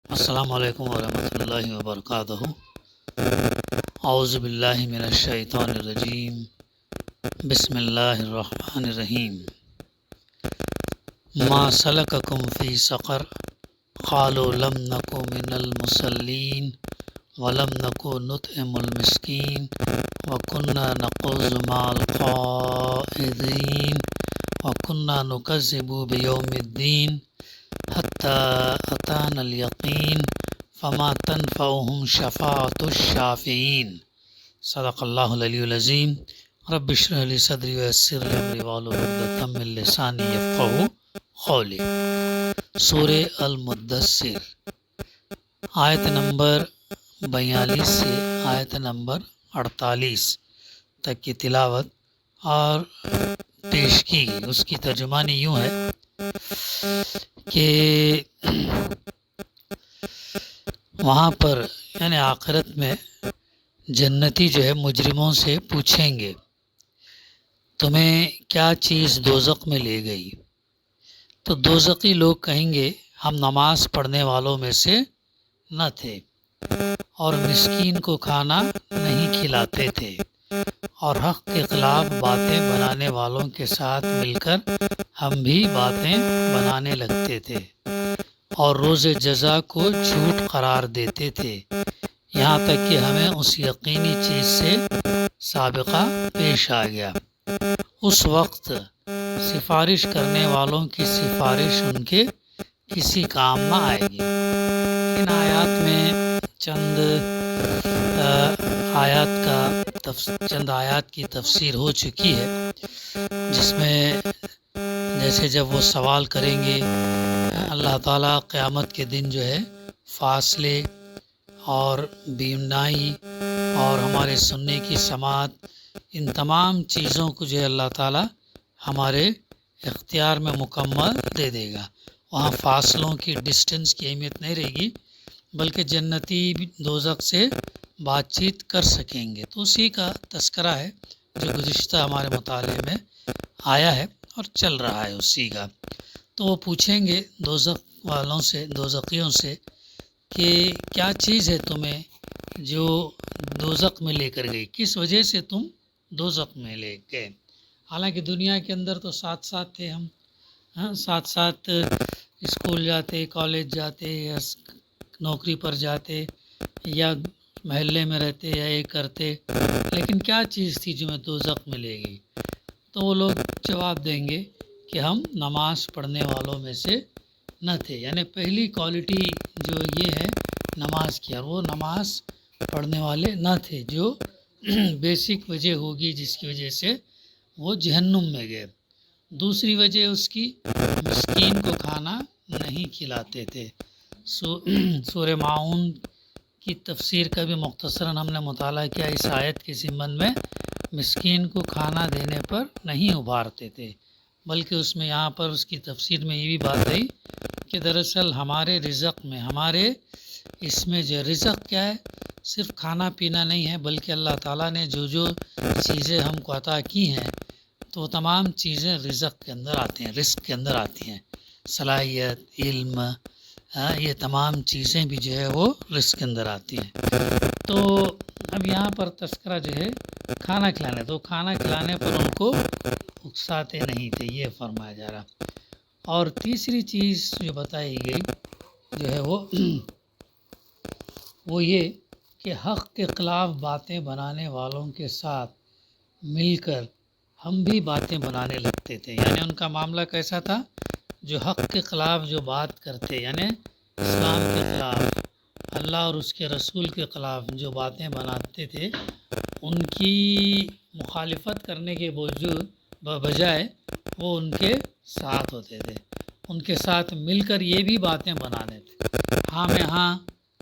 السلام علیکم ورحمۃ اللہ وبرکاتہ۔ اعوذ باللہ من الشیطان الرجیم، بسم اللہ الرحمن الرحیم۔ ما سلککم فی سقر قالوا لم نک من المصلین ولم نک نطعم المسکین وکنا نخوض مع الخائضین وکنا نکذب بیوم الدین حتی اتانا الیقین فما تنفعهم شفاعۃ الشافعین۔ صدق اللہ العلی العظیم۔ رب اشرح لی صدری ویسر لی امری واحلل عقدۃ من لسانی یفقہوا قولی۔ سورہ المدثر، آیت نمبر 42 سے آیت نمبر 48 تک کی تلاوت اور پیش کی گئی۔ اس کی ترجمانی یوں ہے کہ وہاں پر یعنی آخرت میں جنتی جو ہے مجرموں سے پوچھیں گے تمہیں کیا چیز دوزخ میں لے گئی، تو دوزخی لوگ کہیں گے ہم نماز پڑھنے والوں میں سے نہ تھے اور مسکین کو کھانا نہیں کھلاتے تھے اور حق کے خلاف باتیں بنانے والوں کے ساتھ مل کر ہم بھی باتیں بنانے لگتے تھے اور روز جزا کو جھوٹ قرار دیتے تھے، یہاں تک کہ ہمیں اس یقینی چیز سے سابقہ پیش آ گیا۔ اس وقت سفارش کرنے والوں کی سفارش ان کے کسی کام نہ آئے گی۔ ان آیات میں چند آیات کی تفسیر ہو چکی ہے، جس میں جیسے جب وہ سوال کریں گے اللہ تعالیٰ قیامت کے دن جو ہے فاصلے اور بینائی اور ہمارے سننے کی سماعت، ان تمام چیزوں کو جو ہے اللہ تعالیٰ ہمارے اختیار میں مکمل دے دے گا۔ وہاں فاصلوں کی ڈسٹنس کی اہمیت نہیں رہے گی، بلکہ جنتی دوزخ سے بات چیت کر سکیں گے۔ تو اسی کا تذکرہ ہے جو گزشتہ ہمارے مطالعے میں آیا ہے اور چل رہا ہے اسی کا۔ تو وہ پوچھیں گے دوزخ والوں سے، دوزخیوں سے، کہ کیا چیز ہے تمہیں جو دوزخ میں لے کر گئی، کس وجہ سے تم دوزخ میں لے گئے۔ حالانکہ دنیا کے اندر تو ساتھ ساتھ تھے ہم، ساتھ ساتھ اسکول جاتے، کالج جاتے، یا نوکری پر جاتے، یا محلے میں رہتے، یا یہ کرتے، لیکن کیا چیز تھی جو میں دوزخ میں لے گئی؟ تو وہ لوگ جواب دیں گے کہ ہم نماز پڑھنے والوں میں سے نہ تھے، یعنی پہلی کوالٹی جو یہ ہے نماز کی، اور وہ نماز پڑھنے والے نہ تھے، جو بیسک وجہ ہوگی جس کی وجہ سے وہ جہنم میں گئے۔ دوسری وجہ اس کی مسکین کو کھانا نہیں کھلاتے تھے۔ سورہ معون کی تفسیر کا بھی مختصراً ہم نے مطالعہ کیا۔ اس آیت کے ضمن میں مسکین کو کھانا دینے پر نہیں ابھارتے تھے، بلکہ اس میں یہاں پر اس کی تفسیر میں یہ بھی بات آئی کہ دراصل ہمارے رزق میں، ہمارے اس میں جو رزق کیا ہے، صرف کھانا پینا نہیں ہے، بلکہ اللہ تعالیٰ نے جو جو چیزیں ہم کو عطا کی ہیں تو وہ تمام چیزیں رزق کے اندر آتی ہیں، رزق کے اندر آتی ہیں۔ صلاحیت، علم، یہ تمام چیزیں بھی جو ہے وہ رزق کے اندر آتی ہیں۔ تو اب یہاں پر تذکرہ جو ہے کھانا کھلانے، تو کھانا کھلانے پر ان کو اکساتے نہیں تھے، یہ فرمایا جا رہا۔ اور تیسری چیز جو بتائی گئی جو ہے وہ یہ کہ حق کے خلاف باتیں بنانے والوں کے ساتھ مل کر ہم بھی باتیں بنانے لگتے تھے۔ یعنی ان کا معاملہ کیسا تھا؟ جو حق کے خلاف جو بات کرتے، یعنی اسلام کے خلاف، اللہ اور اس کے رسول کے خلاف جو باتیں بناتے تھے، ان کی مخالفت کرنے کے بجائے وہ ان کے ساتھ ہوتے تھے، ان کے ساتھ مل کر یہ بھی باتیں بنانے تھے، ہاں میں ہاں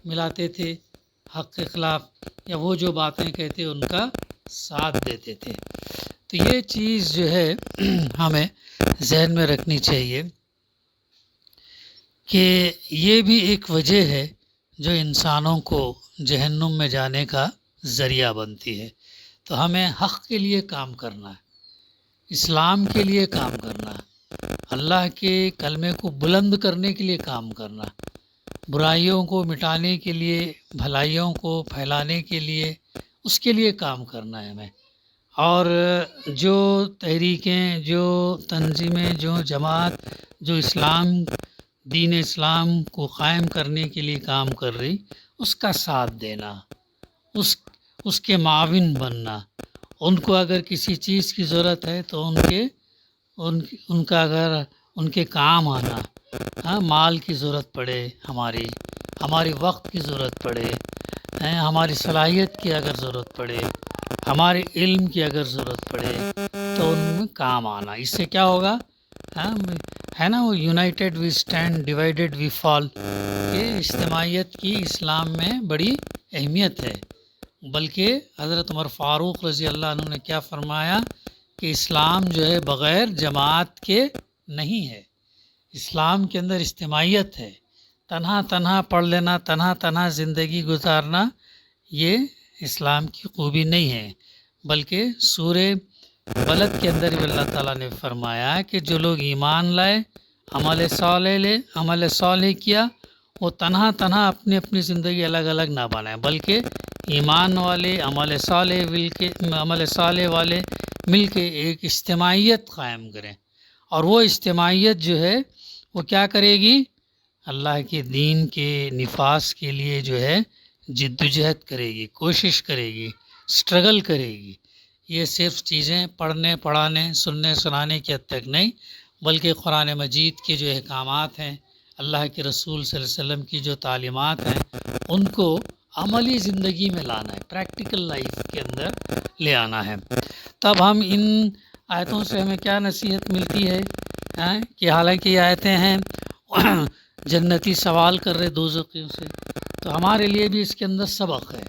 ملاتے تھے حق کے خلاف، یا وہ جو باتیں کہتے ان کا ساتھ دیتے تھے۔ تو یہ چیز جو ہے ہمیں ذہن میں رکھنی چاہیے کہ یہ بھی ایک وجہ ہے جو انسانوں کو جہنم میں جانے کا ذریعہ بنتی ہے۔ تو ہمیں حق کے لیے کام کرنا ہے، اسلام کے لیے کام کرنا، اللہ کے کلمے کو بلند کرنے کے لیے کام کرنا، برائیوں کو مٹانے کے لیے، بھلائیوں کو پھیلانے کے لیے، اس کے لیے کام کرنا ہے ہمیں۔ اور جو تحریکیں، جو تنظیمیں، جو جماعت، جو دین اسلام کو قائم کرنے کے لیے کام کر رہی، اس کا ساتھ دینا، اس کے معاون بننا۔ ان کو اگر کسی چیز کی ضرورت ہے تو ان کا اگر ان کے کام آنا، مال کی ضرورت پڑے، ہماری وقت کی ضرورت پڑے، ہماری صلاحیت کی اگر ضرورت پڑے، ہمارے علم کی اگر ضرورت پڑے تو ان میں کام آنا۔ اس سے کیا ہوگا؟ ہے نا وہ یونائٹیڈ وی اسٹینڈ، ڈیوائیڈیڈ وی فال، کہ اجتماعیت کی اسلام میں بڑی اہمیت ہے۔ بلکہ حضرت عمر فاروق رضی اللہ عنہ نے کیا فرمایا کہ اسلام جو ہے بغیر جماعت کے نہیں ہے۔ اسلام کے اندر اجتماعیت ہے۔ تنہا پڑھ لینا، تنہا زندگی گزارنا، یہ اسلام کی خوبی نہیں ہے۔ بلکہ سورہ بلد کے اندر بھی اللہ تعالیٰ نے فرمایا کہ جو لوگ ایمان لائے، عمل صالح کیا، وہ تنہا اپنی زندگی الگ الگ نہ بنائیں، بلکہ ایمان والے، عمل صالح والے مل کے ایک اجتماعیت قائم کریں۔ اور وہ اجتماعیت جو ہے وہ کیا کرے گی؟ اللہ کے دین کے نفاذ کے لیے جو ہے جدوجہد کرے گی، کوشش کرے گی، اسٹرگل کرے گی۔ یہ صرف چیزیں پڑھنے، پڑھانے، سننے، سنانے کی حد تک نہیں، بلکہ قرآن مجید کے جو احکامات ہیں، اللہ کے رسول صلی اللہ علیہ وسلم کی جو تعلیمات ہیں، ان کو عملی زندگی میں لانا ہے، پریکٹیکل لائف کے اندر لے آنا ہے۔ تب ہم ان آیتوں سے ہمیں کیا نصیحت ملتی ہے کہ حالانکہ یہ آیتیں ہیں جنتی سوال کر رہے دوزخیوں سے، تو ہمارے لیے بھی اس کے اندر سبق ہے۔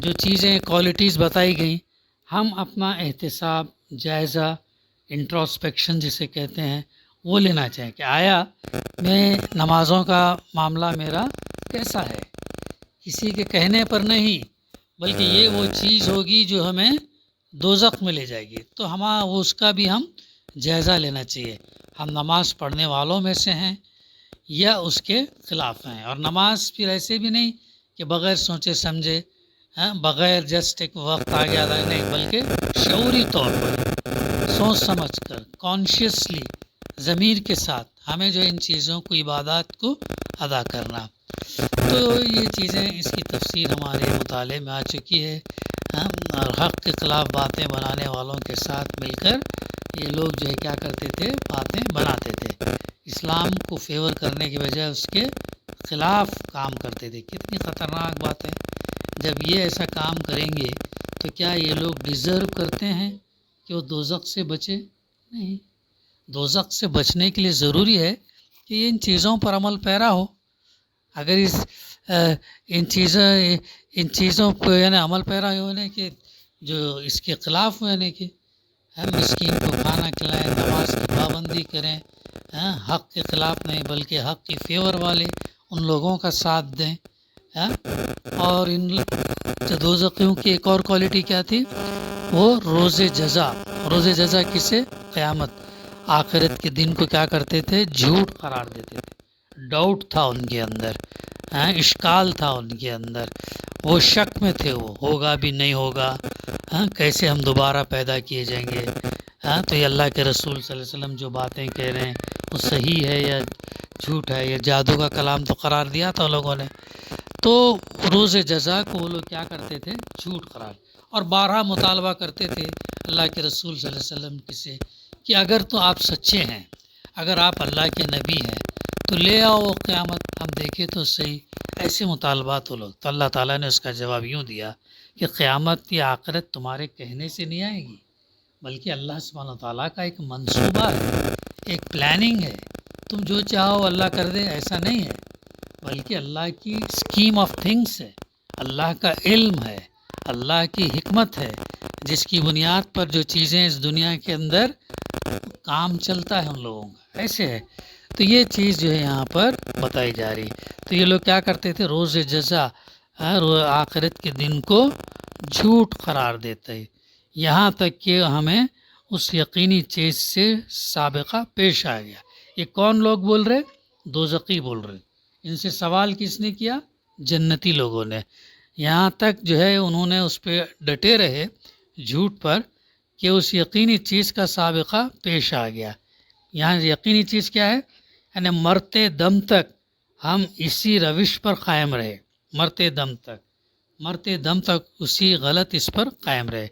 جو چیزیں، کوالٹیز بتائی گئیں، ہم اپنا احتساب، جائزہ، انٹروسپیکشن جسے کہتے ہیں، وہ لینا چاہیں کہ آیا میں نمازوں کا معاملہ میرا کیسا ہے؟ کسی کے کہنے پر نہیں، بلکہ یہ وہ چیز ہوگی جو ہمیں دوزخ میں لے جائے گی، تو اس کا بھی ہم جائزہ لینا چاہیے۔ ہم نماز پڑھنے والوں میں سے ہیں یا اس کے خلاف ہیں؟ اور نماز پھر ایسے بھی نہیں کہ بغیر سوچے سمجھے، بغیر جسٹ ایک وقت آ گیا نہیں، بلکہ شعوری طور پر سوچ سمجھ کر، کانشیسلی، ضمیر کے ساتھ ہمیں جو ان چیزوں کو، عبادات کو ادا کرنا۔ تو یہ چیزیں، اس کی تفسیر ہمارے مطالعے میں آ چکی ہے، اور حق کے خلاف باتیں بنانے والوں کے ساتھ مل کر یہ لوگ جو ہے کیا کرتے تھے؟ باتیں بناتے تھے، اسلام کو فیور کرنے کی بجائے اس کے خلاف کام کرتے تھے۔ کتنی خطرناک بات ہے! جب یہ ایسا کام کریں گے تو کیا یہ لوگ ڈیزرو کرتے ہیں کہ وہ دوزخ سے بچے؟ نہیں۔ دوزخ سے بچنے کے لیے ضروری ہے کہ ان چیزوں پر عمل پیرا ہو۔ اگر ان چیزوں پہ یعنی عمل پیرا ہونے کے جو اس کے خلاف ہو، یعنی کہ ہم مسکین کو کھانا کھلائیں، نماز کی پابندی کریں، حق کے خلاف نہیں بلکہ حق کی فیور والے ان لوگوں کا ساتھ دیں۔ اور ان دوزخیوں کی ایک اور کوالٹی کیا تھی؟ وہ روز جزا کسے؟ قیامت، آخرت کے دن کو کیا کرتے تھے؟ جھوٹ قرار دیتے تھے۔ ڈاؤٹ تھا ان کے اندر، اشکال تھا ان کے اندر، وہ شک میں تھے، وہ ہوگا بھی نہیں ہوگا، کیسے ہم دوبارہ پیدا کیے جائیں گے، تو یہ اللہ کے رسول صلی اللہ علیہ وسلم جو باتیں کہہ رہے ہیں وہ صحیح ہے یا جھوٹ ہے، یا جادو کا کلام تو قرار دیا تھا لوگوں نے۔ تو روز جزا کو وہ لوگ کیا کرتے تھے؟ جھوٹ قرار، اور بارہا مطالبہ کرتے تھے اللہ کے رسول صلی اللہ علیہ وسلم سے کہ اگر تو آپ سچے ہیں، اگر آپ اللہ کے نبی ہیں تو لے آؤ قیامت، ہم دیکھیں تو صحیح۔ ایسے مطالبات وہ لوگ، تو اللہ تعالیٰ نے اس کا جواب یوں دیا کہ قیامت کی آخرت تمہارے کہنے سے نہیں آئے گی، بلکہ اللہ سبحانہ و تعالیٰ کا ایک منصوبہ ہے، ایک پلاننگ ہے۔ تم جو چاہو اللہ کر دے، ایسا نہیں ہے، بلکہ اللہ کی اسکیم آف تھنگس ہے، اللہ کا علم ہے، اللہ کی حکمت ہے، جس کی بنیاد پر جو چیزیں اس دنیا کے اندر کام چلتا ہے ان لوگوں کا، ایسے ہے۔ تو یہ چیز جو ہے یہاں پر بتائی جا رہی۔ تو یہ لوگ کیا کرتے تھے؟ روز جزا، آخرت کے دن کو جھوٹ قرار دیتے، یہاں تک کہ ہمیں اس یقینی چیز سے سابقہ پیش آ گیا۔ یہ کون لوگ بول رہے؟ دوزخی بول رہے، ان سے سوال کس نے کیا؟ جنتی لوگوں نے. یہاں تک جو ہے انہوں نے اس پہ ڈٹے رہے جھوٹ پر کہ اس یقینی چیز کا سابقہ پیش آ گیا. یہاں یقینی چیز کیا ہے؟ یعنی مرتے دم تک ہم اسی روش پر قائم رہے، مرتے دم تک اسی غلط اس پر قائم رہے،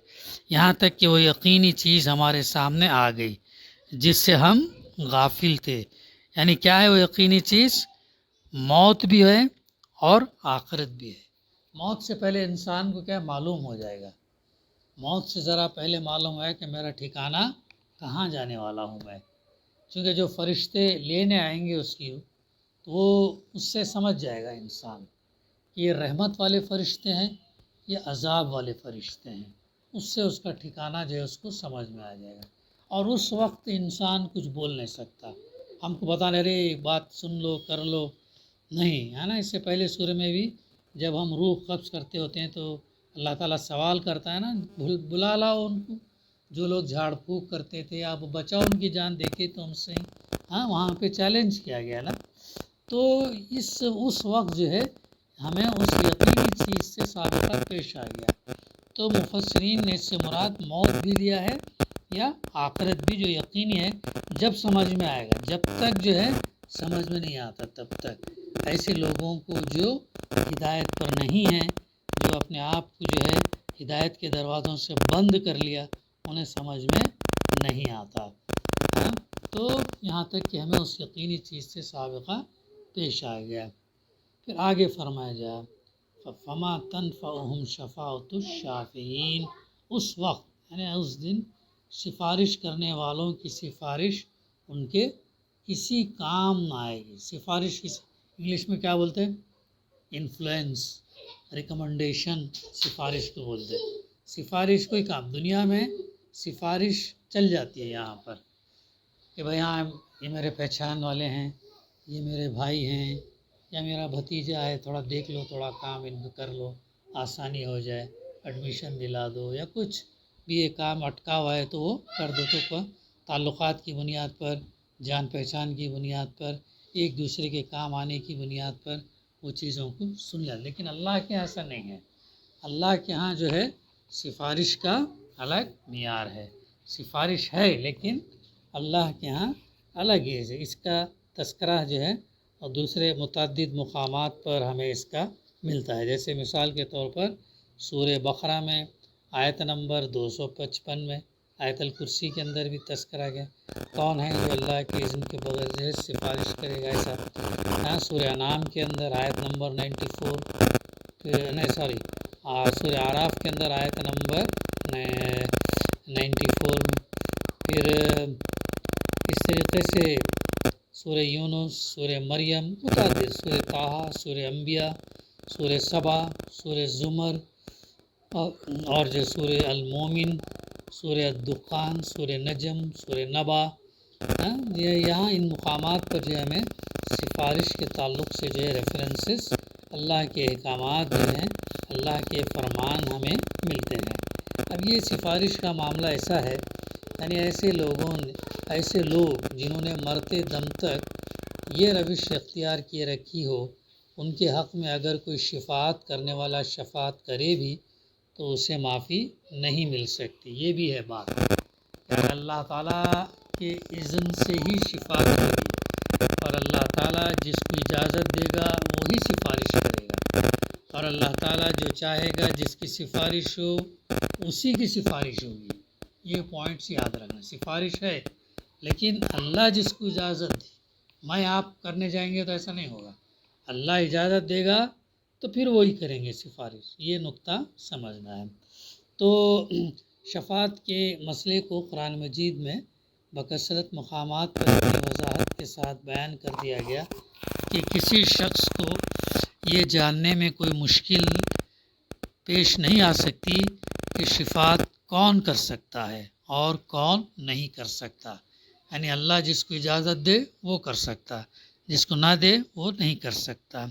یہاں تک کہ وہ یقینی چیز ہمارے سامنے آ گئی جس سے ہم غافل تھے. یعنی کیا ہے وہ یقینی چیز؟ موت بھی ہے اور آخرت بھی ہے. موت سے پہلے انسان کو کیا معلوم ہو جائے گا؟ موت سے ذرا پہلے معلوم ہے کہ میرا ٹھکانہ کہاں جانے والا ہوں میں، چونکہ جو فرشتے لینے آئیں گے اس کی، تو وہ اس سے سمجھ جائے گا انسان کہ یہ رحمت والے فرشتے ہیں یا عذاب والے فرشتے ہیں. اس سے اس کا ٹھکانہ جو ہے اس کو سمجھ میں آ جائے گا. اور اس وقت انسان کچھ بول نہیں سکتا، ہم کو بتا نہیں رہے بات سن لو کر لو، نہیں ہے نا. اس سے پہلے سورہ میں بھی جب ہم روح قبض کرتے ہوتے ہیں تو اللہ تعالیٰ سوال کرتا ہے نا، بلا لاؤ ان کو جو لوگ جھاڑ پھونک کرتے تھے، آپ بچاؤ ان کی جان دیکھے تو ان سے. ہاں وہاں پہ چیلنج کیا گیا نا. تو اس وقت جو ہے ہمیں اس یقینی چیز سے سابقہ پیش آ گیا. تو مفسرین نے اس سے مراد موت بھی لیا ہے یا آخرت بھی جو یقینی ہے. جب سمجھ میں آئے گا، جب تک جو ہے سمجھ میں نہیں آتا تب تک ایسے لوگوں کو جو ہدایت پر نہیں ہیں، جو اپنے آپ کو جو ہے ہدایت کے دروازوں سے بند کر لیا، انہیں سمجھ میں نہیں آتا. تو یہاں تک کہ ہمیں اس یقینی چیز سے سابقہ پیش آ گیا. پھر آگے فرمایا جا فما تنفعهم شفاعت الشافعین. اس وقت یعنی اس دن سفارش کرنے والوں کی سفارش ان کے کسی کام نہ آئے گی. سفارش انگلش میں کیا بولتے ہیں؟ انفلوئنس، ریکمنڈیشن، سفارش کو بولتے ہیں. سفارش کوئی کام دنیا میں سفارش چل جاتی ہے یہاں پر کہ بھائی ہاں یہ میرے پہچان والے ہیں، یہ میرے بھائی ہیں یا میرا بھتیجا ہے، تھوڑا دیکھ لو، تھوڑا کام ان کو کر لو، آسانی ہو جائے، ایڈمیشن دلا دو، یا کچھ بھی یہ کام اٹکا ہوا ہے تو وہ کر دو. تو تعلقات کی بنیاد پر، جان پہچان کی بنیاد پر، ایک دوسرے کے کام آنے کی بنیاد پر وہ چیزوں کو سن لیا. لیکن اللہ کے یہاں ایسا نہیں ہے. اللہ کے ہاں جو ہے سفارش کا الگ معیار ہے. سفارش ہے لیکن اللہ کے ہاں الگ ہی ہے. اس کا تذکرہ جو ہے اور دوسرے متعدد مقامات پر ہمیں اس کا ملتا ہے. جیسے مثال کے طور پر سورہ بقرہ میں آیت نمبر 255 میں، آیت الکرسی کے اندر بھی تذکرہ گیا کون ہے جو اللہ کے اذن کے بغیر جو ہے سفارش کرے گا ایسا. ہاں سورہ انعام کے اندر آیت نمبر 94، سورہ اعراف کے اندر آیت نمبر 94 میں. پھر اس طریقے سے سورہ یونس، سورہ مریم، متعدد سورہ طٰہٰ، سورہ انبیاء، سورہ سبا، سورہ زمر، اور جو سورہ المومن، سورہ الدخان، سورہ نجم، سورہ نبا. یہاں ان مقامات پر جو ہمیں سفارش کے تعلق سے جو ہے ریفرنسز، اللہ کے احکامات جو ہیں، اللہ کے فرمان ہمیں ملتے ہیں. اب یہ سفارش کا معاملہ ایسا ہے، یعنی ایسے لوگ جنہوں نے مرتے دم تک یہ روش اختیار کیے رکھی ہو، ان کے حق میں اگر کوئی شفاعت کرنے والا شفاعت کرے بھی تو اسے معافی نہیں مل سکتی. یہ بھی ہے بات کہ اللہ تعالیٰ کے اذن سے ہی شفاعت ہوگی، اور اللہ تعالیٰ جس کو اجازت دے گا وہی سفارش کرے گا، اور اللہ تعالیٰ جو چاہے گا جس کی سفارش ہو اسی کی سفارش ہوگی. یہ پوائنٹس یاد رکھنا. سفارش ہے لیکن اللہ جس کو اجازت دے، میں آپ کرنے جائیں گے تو ایسا نہیں ہوگا. اللہ اجازت دے گا تو پھر وہی کریں گے سفارش. یہ نقطہ سمجھنا ہے. تو شفاعت کے مسئلے کو قرآن مجید میں بکثرت مقامات پر اتنی وضاحت کے ساتھ بیان کر دیا گیا کہ کسی شخص کو یہ جاننے میں کوئی مشکل پیش نہیں آ سکتی کہ شفاعت کون کر سکتا ہے اور کون نہیں کر سکتا. یعنی اللہ جس کو اجازت دے وہ کر سکتا، جس کو نہ دے وہ نہیں کر سکتا.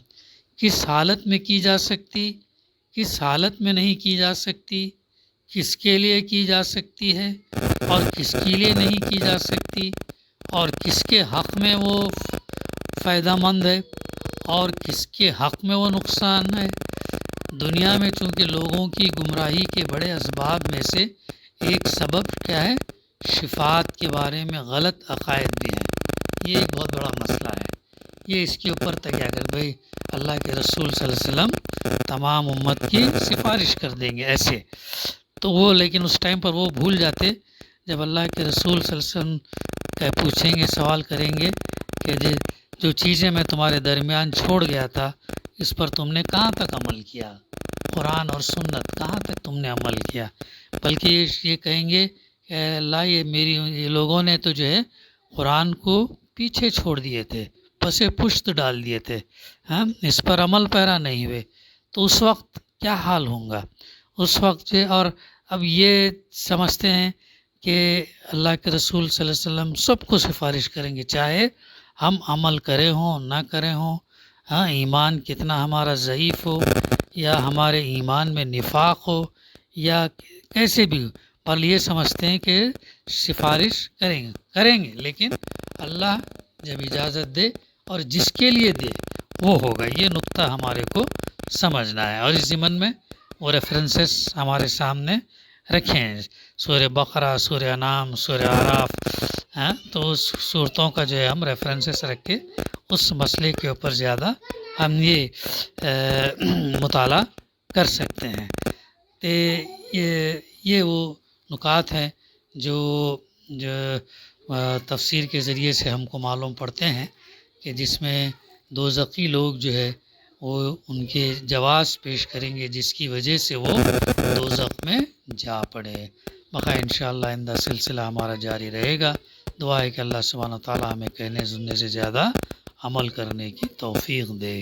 کس حالت میں کی جا سکتی، کس حالت میں نہیں کی جا سکتی، کس کے لیے کی جا سکتی ہے اور کس کے لیے نہیں کی جا سکتی، اور کس کے حق میں وہ فائدہ مند ہے اور کس کے حق میں وہ نقصان ہے۔ دنیا میں چونکہ لوگوں کی گمراہی کے بڑے اسباب میں سے ایک سبب کیا ہے؟ شفاعت کے بارے میں غلط عقائد بھی ہیں۔ یہ ایک بہت بڑا مسئلہ ہے۔ یہ اس کے اوپر تکیہ کر بھائی اللہ کے رسول صلی اللہ علیہ وسلم تمام امت کی سفارش کر دیں گے ایسے، تو وہ لیکن اس ٹائم پر وہ بھول جاتے جب اللہ کے رسول صلی اللہ علیہ وسلم پوچھیں گے، سوال کریں گے کہ جو چیزیں میں تمہارے درمیان چھوڑ گیا تھا اس پر تم نے کہاں تک عمل کیا، قرآن اور سنت کہاں تک تم نے عمل کیا، بلکہ یہ کہیں گے کہ اے اللہ یہ لوگوں نے تو جو ہے قرآن کو پیچھے چھوڑ دیے تھے، پس پشت ڈال دیے تھے، ہاں اس پر عمل پیرا نہیں ہوئے، تو اس وقت کیا حال ہوگا اس وقت جو، اور اب یہ سمجھتے ہیں کہ اللہ کے رسول صلی اللہ علیہ وسلم سب کو سفارش کریں گے، چاہے ہم عمل کرے ہوں نہ کرے ہوں، ہاں ایمان کتنا ہمارا ضعیف ہو یا ہمارے ایمان میں نفاق ہو یا کیسے بھی ہو، پر یہ سمجھتے ہیں کہ سفارش کریں گے لیکن اللہ جب اجازت دے اور جس کے لیے دے وہ ہوگا۔ یہ نقطہ ہمارے کو سمجھنا ہے، اور اس ضمن میں وہ ریفرنسز ہمارے سامنے رکھے ہیں، سورہ بقرہ، سورہ انعام، سورہ اعراف، ہاں تو اس صورتوں کا جو ہے ہم ریفرنسز رکھ کے اس مسئلے کے اوپر زیادہ ہم یہ مطالعہ کر سکتے ہیں۔ تو یہ وہ نکات ہیں جو تفسیر کے ذریعے سے ہم کو معلوم پڑتے ہیں کہ جس میں دوزخی لوگ جو ہے وہ ان کے جواز پیش کریں گے جس کی وجہ سے وہ دوزخ میں جا پڑے۔ بقا انشاءاللہ آئندہ سلسلہ ہمارا جاری رہے گا۔ دعا ہے کہ اللہ سبحانہ و تعالیٰ ہمیں کہنے سننے سے زیادہ عمل کرنے کی توفیق دے۔